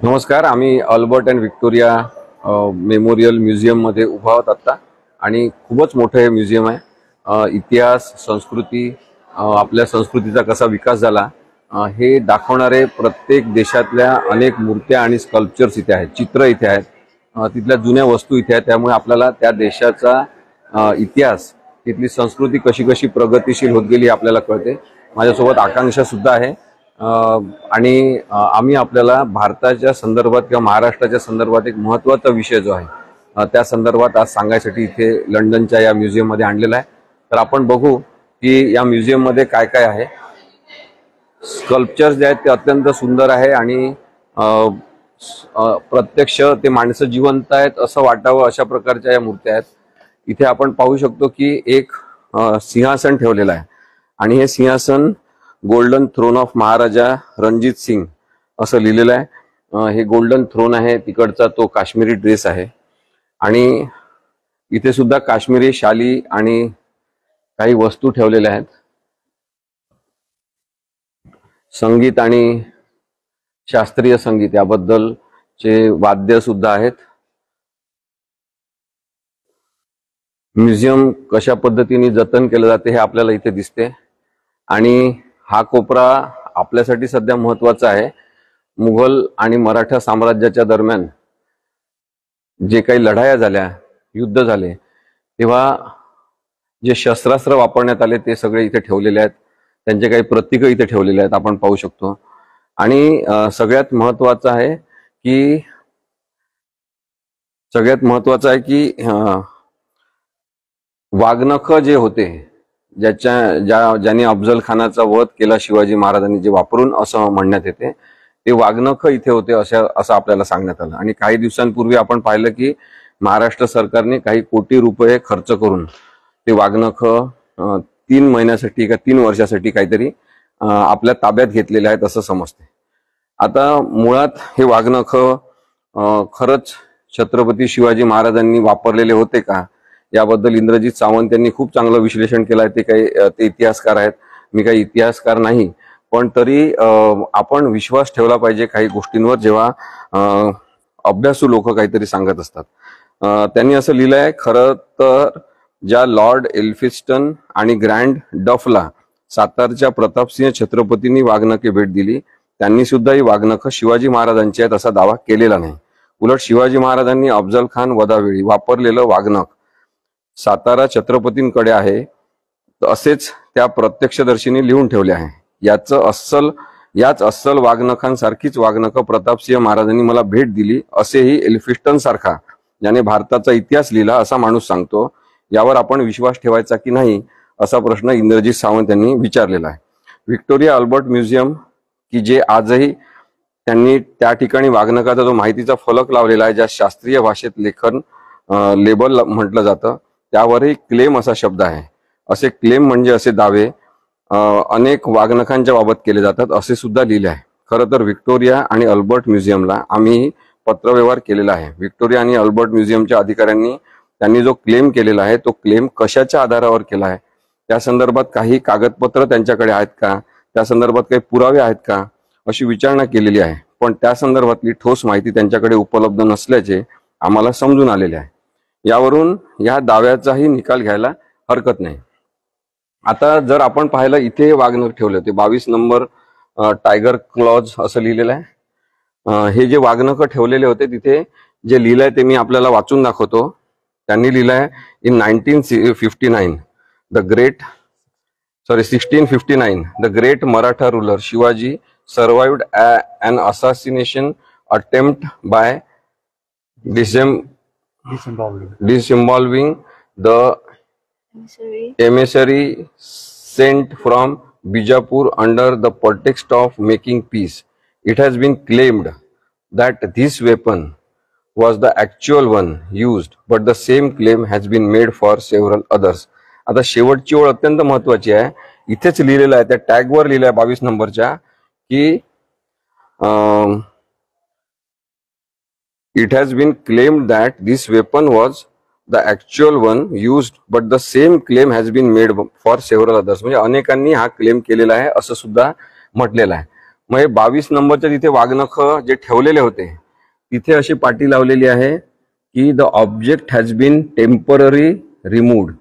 नमस्कार. आम्ही Albert and Victoria memorial museum मध्ये उभा आहोत आता आणि खूपच मोठं हे म्युझियम आहे. इतिहास, संस्कृती, आपल्या संस्कृतीचा कसा विकास झाला हे दाखवणारे प्रत्येक देशातल्या अनेक मूर्त्या आणि स्कल्पचर्स इथे आहेत, चित्र इथे आहेत, तिथल्या जुन्या वस्तू इथे आहेत. त्यामुळे आपल्याला त्या देशाचा इतिहास, तिथली संस्कृती कशी कशी प्रगतिशील होत गेली आपल्याला कळते. माझ्यासोबत आकांक्षा सुद्धा आहे आणि आम्ही आपल्याला भारताच्या संदर्भात किंवा महाराष्ट्राच्या संदर्भात एक महत्त्वाचा विषय जो आहे त्या संदर्भात आज सांगायसाठी इथे लंडनच्या या म्युझियम मध्ये आणलेला आहे. तर आपण बघू की या म्युझियम मध्ये काय काय आहे. स्कल्पचर्स जे आहेत ते अत्यंत सुंदर आहे आणि प्रत्यक्ष ते माणसं जिवंत आहेत असं वाटावं अशा प्रकारच्या या मूर्त्या आहेत. इथे आपण पाहू शकतो की एक सिंहासन ठेवलेलं आहे आणि हे सिंहासन गोल्डन थ्रोन ऑफ महाराजा रणजित सिंग असं लिहिलेलं आहे. हे गोल्डन थ्रोन आहे, तिकडचा तो काश्मीरी ड्रेस आहे आणि इथे सुद्धा काश्मीरी शाली आणि काही वस्तू ठेवलेल्या आहेत. संगीत आणि शास्त्रीय संगीत याबद्दलचे वाद्य सुद्धा आहेत. म्युझियम कशा पद्धतीने जतन केलं जाते हे आपल्याला इथे दिसते आणि हा कोपरा आपल्यासाठी सध्या महत्त्वाचा आहे. मुघल आणि मराठा साम्राज्याच्या दरम्यान जे काही लढाया झाल्या, युद्ध झाले, तेव्हा जे शस्त्रास्त्र वापरण्यात आले ते सगळे इथे ठेवलेले आहेत. त्यांचे काही प्रतीक इथे ठेवलेले आहेत, आपण पाहू शकतो. आणि सगळ्यात महत्त्वाचं आहे की वाघनख जे होते, ज्यांनी अफजल खानाचा वध केला शिवाजी महाराजांनी, जे वापरून असं म्हणण्यात येते, ते वाघनख इथे होते असं आपल्याला सांगण्यात आलं. आणि काही दिवसांपूर्वी आपण पाहिलं की महाराष्ट्र सरकारने काही कोटी रुपये खर्च करून ते वाघनख 3 महिन्यासाठी का 3 वर्षासाठी काहीतरी आपल्या ताब्यात घेतलेले आहेत असं समजते. आता मुळात हे वाघनख खरंच छत्रपती शिवाजी महाराजांनी वापरलेले होते का याबद्दल इंद्रजित सावंत यांनी खूप चांगलं विश्लेषण केलं आहे. ते इतिहासकार आहेत, मी काही इतिहासकार नाही, पण तरी आपण विश्वास ठेवला पाहिजे काही गोष्टींवर जेव्हा अभ्यासू लोक काहीतरी सांगत असतात. त्यांनी असं लिहिलं आहे, खरं तर ज्या लॉर्ड एल्फिस्टन आणि ग्रँड डफला सातारच्या प्रतापसिंह छत्रपतींनी वाघनखे भेट दिली, त्यांनी सुद्धा ही वाघनख शिवाजी महाराजांची आहेत असा दावा केलेला नाही. उलट शिवाजी महाराजांनी अफजल खान वधावेळी वापरलेलं वाघनख सातारा छत्रपतींकडे आहे असेच त्या प्रत्यक्षदर्शींनी लिहून ठेवले आहे. याच अस्सल वाघनखांसारखीच वाघनख प्रतापसिंह महाराजांनी मला भेट दिली असेही एल्फिस्टन सारखा, ज्याने भारताचा इतिहास लिहिला, असा माणूस सांगतो. यावर आपण विश्वास ठेवायचा की नाही असा प्रश्न इंद्रजित सावंत यांनी विचारलेला आहे. व्हिक्टोरिया अल्बर्ट म्युझियम की जे आजही त्यांनी त्या ठिकाणी वाघनखाचा जो माहितीचा फलक लावलेला आहे, ज्या शास्त्रीय भाषेत लेबल म्हटलं जातं, त्यावरही क्लेम असा शब्द आहे. असे क्लेम म्हणजे असे दावे अनेक वाघनखांच्या बाबत केले जातात असे सुद्धा लिहिले आहे. खरं तर व्हिक्टोरिया आणि अल्बर्ट म्युझियमला आम्ही पत्रव्यवहार केलेला आहे. व्हिक्टोरिया आणि अल्बर्ट म्युझियमच्या अधिकाऱ्यांनी त्यांनी जो क्लेम केलेला आहे तो क्लेम कशाच्या आधारावर केला आहे, त्या संदर्भात काही कागदपत्र त्यांच्याकडे आहेत का, त्या संदर्भात काही पुरावे आहेत का अशी विचारणा केलेली आहे. पण त्या संदर्भातली ठोस माहिती त्यांच्याकडे उपलब्ध नसल्याचे आम्हाला समजून आलेले आहे. यावरून या दाव्याचाही निकाल घ्यायला हरकत नाही. आता जर आपण पाहिलं, इथे वाघनख ठेवले होते, 22 नंबर टायगर क्लॉज असं लिहिलेलं आहे. हे जे वाघनख ठेवलेले होते तिथे जे लिहिलंय ते मी आपल्याला वाचून दाखवतो. त्यांनी लिहिलंय, in 1659 the great Maratha ruler Shivaji survived an assassination attempt by disinvolving the emissary sent from Bijapur under the pretext of making peace. It has been claimed that this weapon was the actual one used, but the same claim has been made for several others. आता शेवटची ओळ अत्यंत महत्वाची आहे. इथेच लिहिलेलं आहे, त्या टॅगवर लिहिलं आहे 22 नंबरच्या की it has been claimed that this weapon was the actual one used, but the same claim has been made for several others. म्हणजे अनेकांनी हा क्लेम केलेला आहे असं सुद्धा म्हटलेलं आहे. मग हे 22 नंबरच्या तिथे वाघनख जे ठेवलेले होते तिथे अशी पाटी लावलेली आहे की the object has been temporary removed,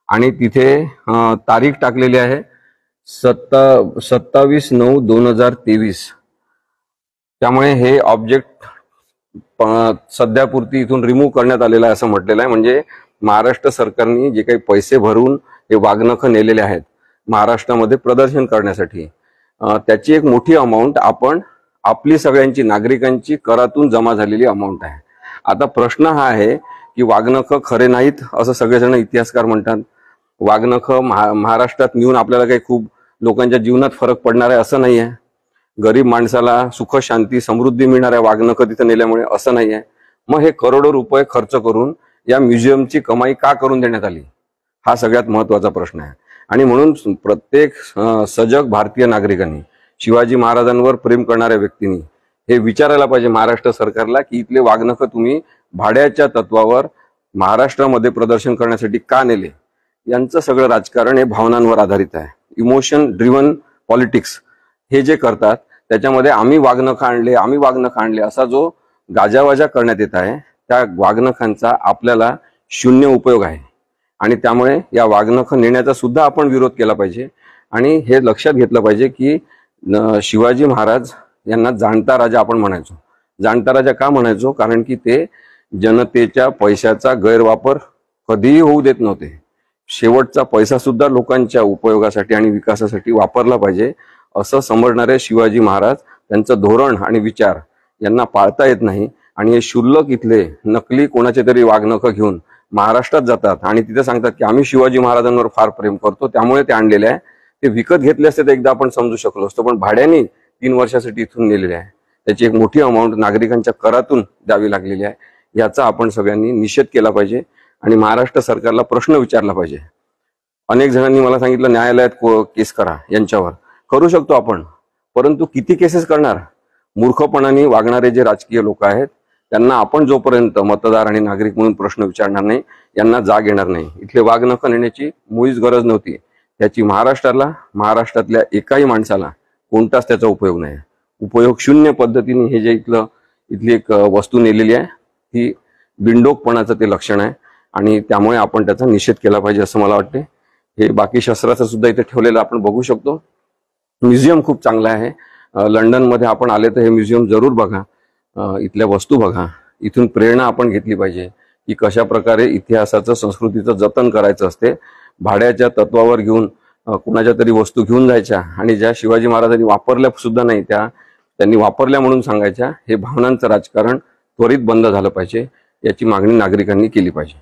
आणि तिथे तारीख टाकलेली आहे 27/9/2023. त्यामुळे हे ऑब्जेक्ट सध्यापुरती इथून रिमूव्ह करण्यात आलेलं आहे असं म्हटलेलं आहे. म्हणजे महाराष्ट्र सरकारने जे काही पैसे भरून हे वाघनख नेलेले आहेत महाराष्ट्रामध्ये प्रदर्शन करण्यासाठी, त्याची एक मोठी अमाऊंट आपली सगळ्यांची नागरिकांची करातून जमा झालेली अमाऊंट आहे. आता प्रश्न हा आहे की वाघनख खरे नाहीत असं सगळेजण इतिहासकार म्हणतात. वाघनख महाराष्ट्रात नेऊन आपल्याला काही खूप लोकांच्या जीवनात फरक पडणार आहे असं नाही आहे. गरीब माणसाला सुख शांती समृद्धी मिळणार आहे वाघनख तिथं नेल्यामुळे असं नाही आहे. मग हे करोडो रुपये खर्च करून या म्युझियमची कमाई का करून देण्यात आली, हा सगळ्यात महत्वाचा प्रश्न आहे. आणि म्हणून प्रत्येक सजग भारतीय नागरिकांनी, शिवाजी महाराजांवर प्रेम करणाऱ्या व्यक्तींनी हे विचारायला पाहिजे महाराष्ट्र सरकारला की इथले वाघनख तुम्ही भाड्याच्या तत्वावर महाराष्ट्रामध्ये प्रदर्शन करण्यासाठी का नेले. यांचं सगळं राजकारण हे भावनांवर आधारित आहे. इमोशन ड्रिव्हन पॉलिटिक्स हे जे करतात त्याच्यामध्ये आम्ही वाघनख आणले असा जो गाजावाजा करण्यात येत आहे त्या वाघनखांचा आपल्याला शून्य उपयोग आहे. आणि त्यामुळे या वाघनख नेण्याचा सुद्धा आपण विरोध केला पाहिजे. आणि हे लक्षात घेतलं पाहिजे की शिवाजी महाराज यांना जाणता राजा आपण म्हणायचो. जाणता राजा का म्हणायचो, कारण की ते जनतेच्या पैशाचा गैरवापर कधीही होऊ देत नव्हते. शेवटचा पैसा सुद्धा लोकांच्या उपयोगासाठी आणि विकासासाठी वापरला पाहिजे असं समजणारे शिवाजी महाराज, त्यांचं धोरण आणि विचार यांना पाळता येत नाही. आणि हे क्षुल्लक इथले नकली कोणाचे तरी वाघनख घेऊन महाराष्ट्रात जातात आणि तिथे सांगतात की आम्ही शिवाजी महाराजांवर फार प्रेम करतो त्यामुळे ते आणलेले आहे. ते विकत घेतले असते तर एकदा आपण समजू शकलो असतो, पण भाड्याने 3 वर्षासाठी इथून नेलेले आहे. त्याची एक मोठी अमाऊंट नागरिकांच्या करातून द्यावी लागलेली आहे. याचा आपण सगळ्यांनी निषेध केला पाहिजे आणि महाराष्ट्र सरकारला प्रश्न विचारला पाहिजे. अनेक जणांनी मला सांगितलं न्यायालयात केस करा, यांच्यावर करू शकतो आपण, परंतु किती केसेस करणार. मूर्खपणाने वागणारे जे राजकीय लोक आहेत त्यांना आपण जोपर्यंत मतदार आणि नागरिक म्हणून प्रश्न विचारणार नाही, यांना जाग येणार नाही. इथले वाघनख नेण्याची मुळीच गरज नव्हती. त्याची महाराष्ट्रातल्या एकाही माणसाला कोणताच त्याचा उपयोग नाही. उपयोग शून्य पद्धतीने हे जे इथली एक वस्तू नेलेली आहे ही बिंडोकपणाचं ते लक्षण आहे आणि त्यामुळे आपण त्याचा निषेध केला पाहिजे असं मला वाटते. हे बाकी शस्त्राचं सुद्धा इथे ठेवलेलं आपण बघू शकतो. म्युझियम खूप चांगलं आहे. लंडनमध्ये आपण आले तर हे म्युझियम जरूर बघा, इथल्या वस्तू बघा. इथून प्रेरणा आपण घेतली पाहिजे की कशा प्रकारे इतिहासाचं संस्कृतीचं जतन करायचं असते. भाड्याच्या तत्वावर घेऊन कुणाच्या तरी वस्तू घेऊन जायच्या आणि ज्या शिवाजी महाराजांनी वापरल्या सुद्धा नाही त्या त्यांनी वापरल्या म्हणून सांगायच्या. हे भावनांचं राजकारण त्वरित बंद झालं पाहिजे, याची मागणी नागरिकांनी केली पाहिजे.